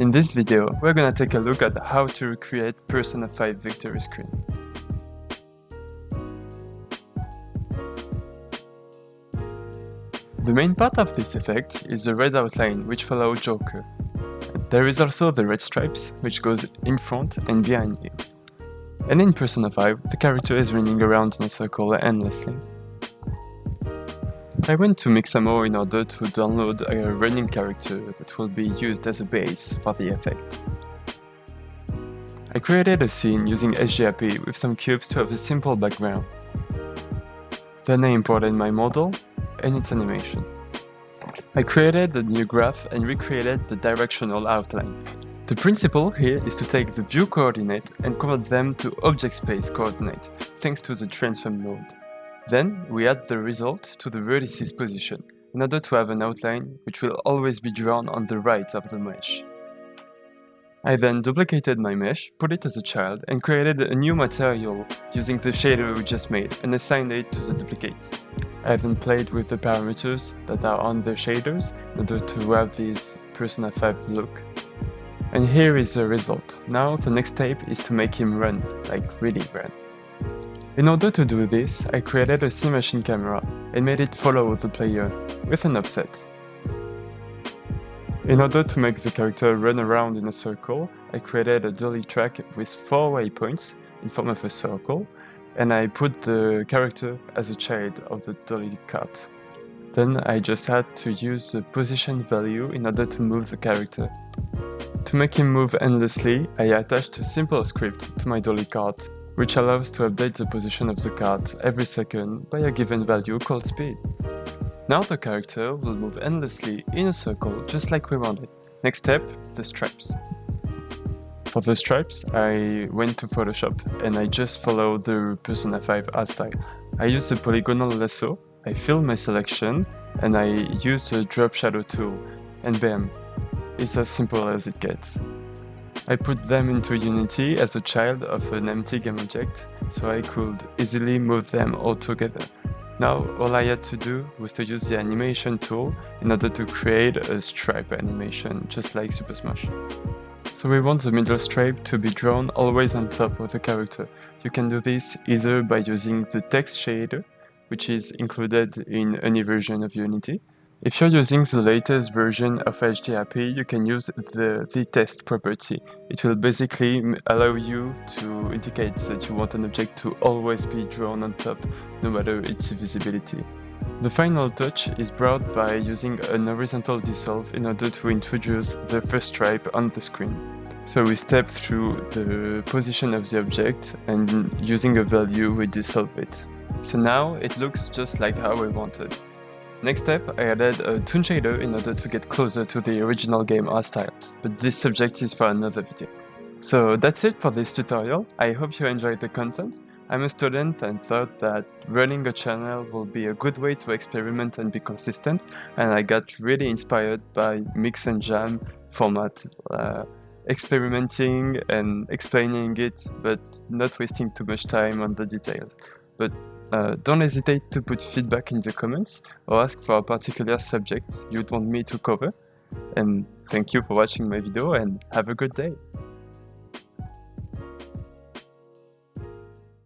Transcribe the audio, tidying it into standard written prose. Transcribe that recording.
In this video, we're gonna take a look at how to recreate Persona 5 victory screen. The main part of this effect is the red outline which follows Joker. There is also the red stripes which goes in front and behind him. And in Persona 5, the character is running around in a circle endlessly. I went to Mixamo in order to download a running character that will be used as a base for the effect. I created a scene using HDRP with some cubes to have a simple background. Then I imported my model and its animation. I created a new graph and recreated the directional outline. The principle here is to take the view coordinate and convert them to object space coordinate, thanks to the transform node. Then we add the result to the vertices position, in order to have an outline which will always be drawn on the right of the mesh. I then duplicated my mesh, put it as a child, and created a new material using the shader we just made and assigned it to the duplicate. I then played with the parameters that are on the shaders in order to have this Persona 5 look. And here is the result. Now the next step is to make him run, like really run. In order to do this, I created a C-machine camera and made it follow the player with an offset. In order to make the character run around in a circle, I created a dolly track with 4 waypoints in form of a circle, and I put the character as a child of the dolly cart. Then I just had to use the position value in order to move the character. To make him move endlessly, I attached a simple script to my dolly cart, which allows to update the position of the cart every second by a given value called speed. Now the character will move endlessly in a circle just like we wanted. Next step, the stripes. For the stripes, I went to Photoshop and I just followed the Persona 5 art style. I used the polygonal lasso, I filled my selection, and I used the drop shadow tool, and bam, it's as simple as it gets. I put them into Unity as a child of an empty game object, so I could easily move them all together. Now all I had to do was to use the animation tool in order to create a stripe animation, just like Super Smash. So we want the middle stripe to be drawn always on top of the character. You can do this either by using the text shader, which is included in any version of Unity. If you're using the latest version of HDRP, you can use the test property. It will basically allow you to indicate that you want an object to always be drawn on top, no matter its visibility. The final touch is brought by using an horizontal dissolve in order to introduce the first stripe on the screen. So we step through the position of the object and using a value we dissolve it. So now it looks just like how we wanted. Next step, I added a toon shader in order to get closer to the original game art style, but this subject is for another video. So that's it for this tutorial. I hope you enjoyed the content. I'm a student and thought that running a channel will be a good way to experiment and be consistent, and I got really inspired by mix and jam format, experimenting and explaining it, but not wasting too much time on the details. But don't hesitate to put feedback in the comments or ask for a particular subject you'd want me to cover. And thank you for watching my video and have a good day!